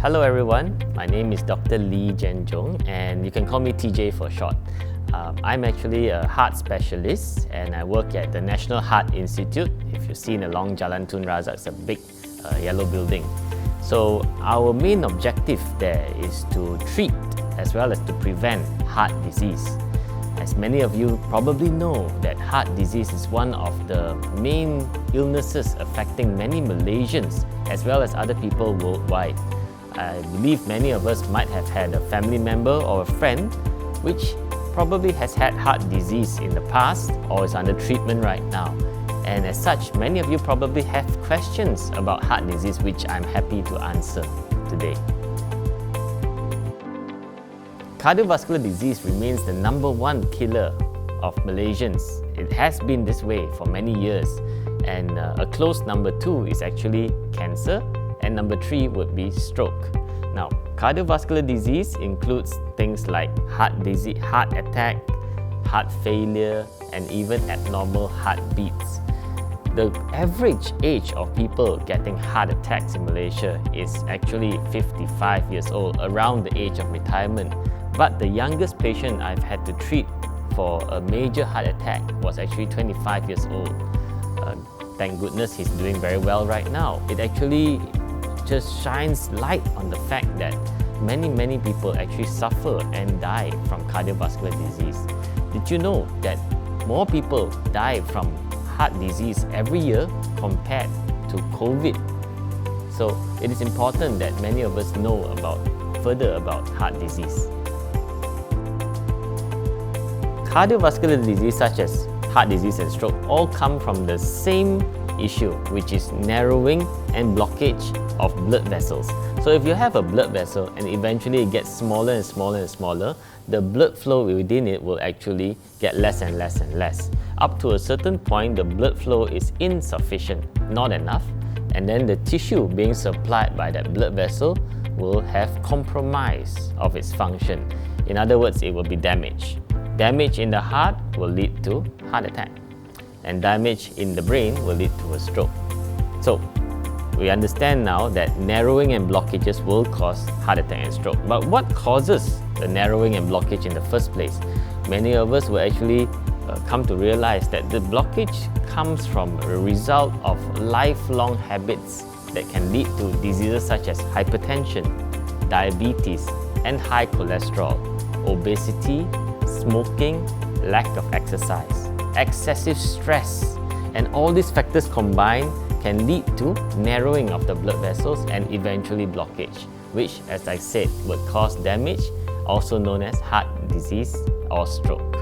Hello everyone, my name is Dr. Lee Jenjong and you can call me TJ for short. I'm actually a heart specialist and I work at the National Heart Institute. If you've seen along Jalan Tun Razak, it's a big yellow building. So our main objective there is to treat as well as to prevent heart disease. As many of you probably know that heart disease is one of the main illnesses affecting many Malaysians as well as other people worldwide. I believe many of us might have had a family member or a friend which probably has had heart disease in the past or is under treatment right now. And as such, many of you probably have questions about heart disease which I'm happy to answer today. Cardiovascular disease remains the #1 killer of Malaysians. It has been this way for many years. And a close number 2 is actually cancer, and number 3 would be stroke. Now, cardiovascular disease includes things like heart disease, heart attack, heart failure, and even abnormal heartbeats. The average age of people getting heart attacks in Malaysia is actually 55 years old, around the age of retirement. But the youngest patient I've had to treat for a major heart attack was actually 25 years old. Thank goodness he's doing very well right now. It actually just shines light on the fact that many people actually suffer and die from cardiovascular disease. Did you know that more people die from heart disease every year compared to COVID? So it is important that many of us know further about heart disease. Cardiovascular disease such as heart disease and stroke all come from the same issue, which is narrowing and blockage of blood vessels. So if you have a blood vessel and eventually it gets smaller and smaller and smaller, the blood flow within it will actually get less and less and less. Up to a certain point, the blood flow is insufficient, not enough, and then the tissue being supplied by that blood vessel will have compromise of its function. In other words, it will be damaged. Damage in the heart will lead to heart attack, and damage in the brain will lead to a stroke. So, we understand now that narrowing and blockages will cause heart attack and stroke. But what causes the narrowing and blockage in the first place? Many of us will actually come to realize that the blockage comes from a result of lifelong habits that can lead to diseases such as hypertension, diabetes, and high cholesterol, obesity, smoking, lack of exercise, excessive stress, and all these factors combined can lead to narrowing of the blood vessels and eventually blockage, which, as I said, would cause damage, also known as heart disease or stroke.